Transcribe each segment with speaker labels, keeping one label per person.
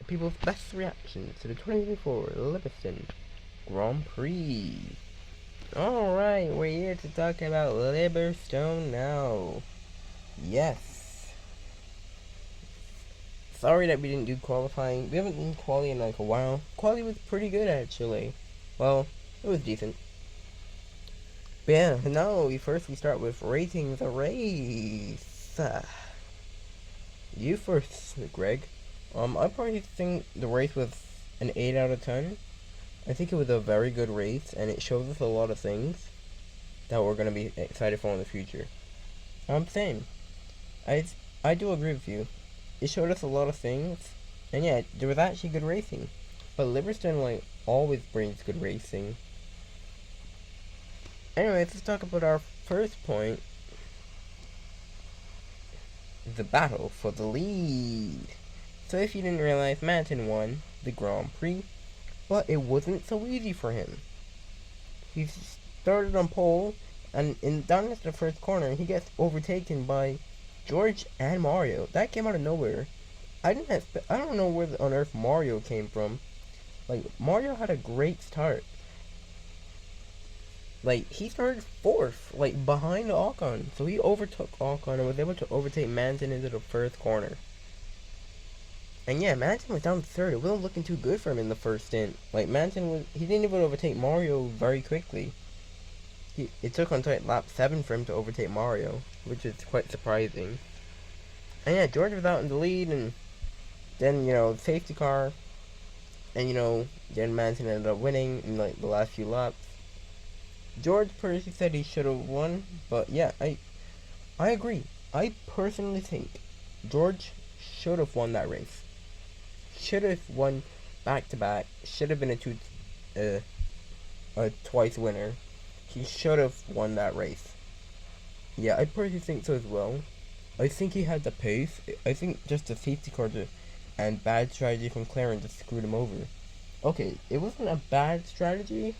Speaker 1: people's best reactions to the 2024 Liberstone Grand Prix. Alright, we're here to talk about Liberstone now. Yes. Sorry that we didn't do qualifying. We haven't done quali in like a while. Quali was pretty good actually. Well, it was decent. But yeah, now we start with rating the race. You first, Greg. I probably think the race was an 8 out of 10. I think it was a very good race, and it shows us a lot of things that we're gonna be excited for in the future. Same. I I do agree with you. It showed us a lot of things, and yeah, there was actually good racing. But Liberstone like always brings good racing. Anyways, let's talk about our first point: the battle for the lead. So if you didn't realize, Manton won the Grand Prix, but it wasn't so easy for him. He started on pole, and down into the first corner, he gets overtaken by George and Mario. That came out of nowhere. I don't know where on earth Mario came from. Like, Mario had a great start. Like, he started fourth, like, behind Ocon. So he overtook Ocon and was able to overtake Manton into the first corner. And yeah, Manton was down third. It wasn't looking too good for him in the first stint. Like, he didn't even overtake Mario very quickly. It took until lap 7 for him to overtake Mario, which is quite surprising. And yeah, George was out in the lead, and then, safety car, and, then Manton ended up winning in, like, the last few laps. George personally said he should have won, but yeah, I agree. I personally think George should have won that race. Should have won back to back. Should have been a twice winner. He should have won that race. Yeah, I personally think so as well. I think he had the pace. I think just the safety car and bad strategy from McLaren just screwed him over. Okay, it wasn't a bad strategy.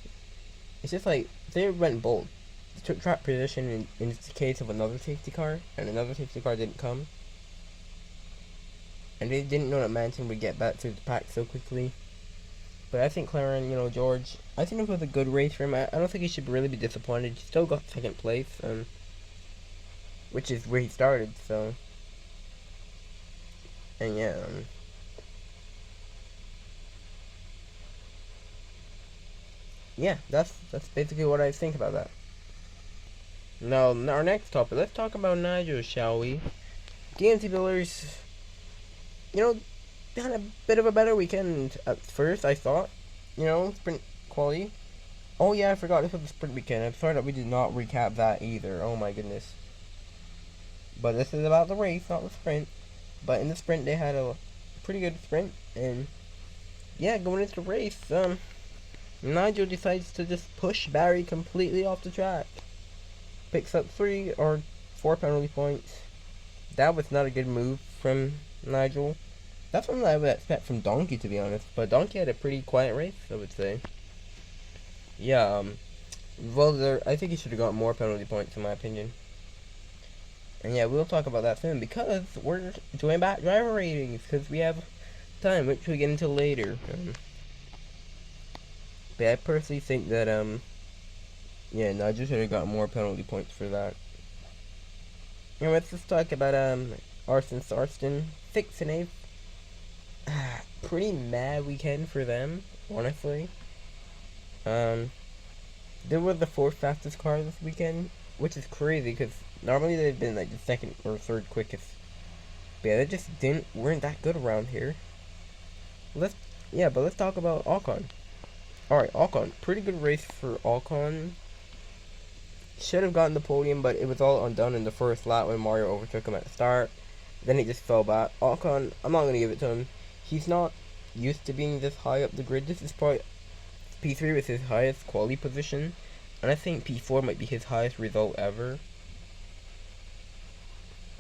Speaker 1: It's just like they went bold. They took track position in the case of another safety car, and another safety car didn't come. And they didn't know that Manton would get back to the pack so quickly. But I think McLaren, George, I think it was a good race for him. I don't think he should really be disappointed. He still got second place, which is where he started, so. And yeah, yeah, that's basically what I think about that. Now, our next topic, let's talk about Nigel, shall we? DMC Builders, they had a bit of a better weekend at first, I thought. Sprint quality. Oh yeah, I forgot this was the sprint weekend. I'm sorry that we did not recap that either. Oh my goodness. But this is about the race, not the sprint. But in the sprint, they had a pretty good sprint, and yeah, going into the race, Nigel decides to just push Barry completely off the track. Picks up 3 or 4 penalty points. That was not a good move from Nigel. That's something I would expect from Donkey, to be honest. But Donkey had a pretty quiet race, I would say. Yeah, well, I think he should have got more penalty points, in my opinion. And yeah, we'll talk about that soon, because we're doing back driver ratings, because we have time, which we'll get into later. But I personally think that, yeah, Nigel should have got more penalty points for that. Anyways, let's talk about, Arson Sarston, 6th and 8th. Pretty mad weekend for them, honestly. They were the 4th fastest car this weekend, which is crazy, because normally they've been like the 2nd or 3rd quickest. But yeah, they just weren't that good around here. But let's talk about Ocon. Alright, Ocon. Pretty good race for Ocon. Should have gotten the podium, but it was all undone in the first lap when Mario overtook him at the start. Then he just fell back. Ocon, I'm not going to give it to him. He's not used to being this high up the grid. This is probably P3 was his highest quality position, and I think P4 might be his highest result ever.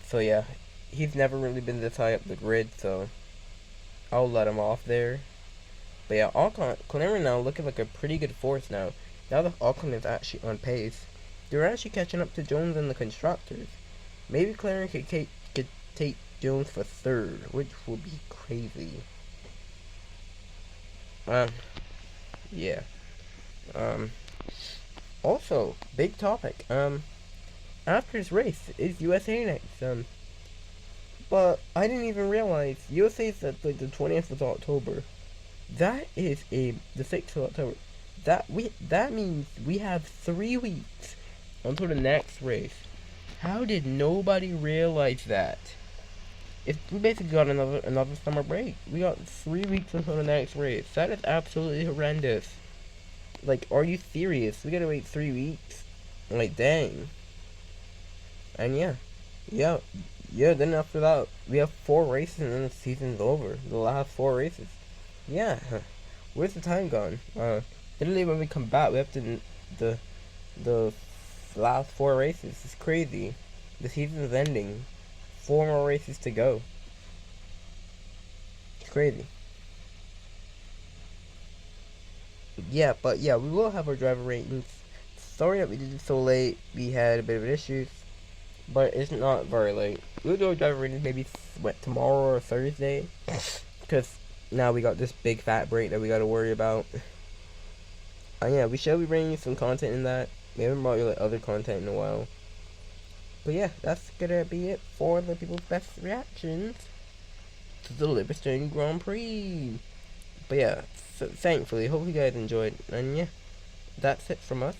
Speaker 1: So yeah, he's never really been this high up the grid, so I'll let him off there. But yeah, McLaren now looking like a pretty good force now. Now that Ocon is actually on pace, they're actually catching up to Jones and the constructors. Maybe McLaren could take Jones for 3rd, which would be crazy. Um, yeah. Um, Also, big topic. After this race is USA next. But I didn't even realize USA is at like the 20th of October. That is the 6th of October. That means we have 3 weeks until the next race. How did nobody realize that? We basically got another summer break. We got 3 weeks until the next race. That is absolutely horrendous. Like, are you serious? We gotta wait 3 weeks? Like, dang. And yeah, yeah. Then after that, we have 4 races, and then the season's over. The last 4 races. Yeah. Where's the time gone? Literally when we come back, we have to the the last 4 races. It's crazy. The season's ending. 4 more races to go. It's crazy. Yeah, but yeah, we will have our driver ratings. Sorry that we did it so late. We had a bit of issues, but it's not very late. We'll do our driver ratings maybe tomorrow or Thursday, because now we got this big fat break that we got to worry about. Yeah, we shall be bringing you some content in that. We haven't brought you like other content in a while. But yeah, that's gonna be it for the people's best reactions to the Liberstone Grand Prix. But yeah, so thankfully, hope you guys enjoyed. And yeah, that's it from us.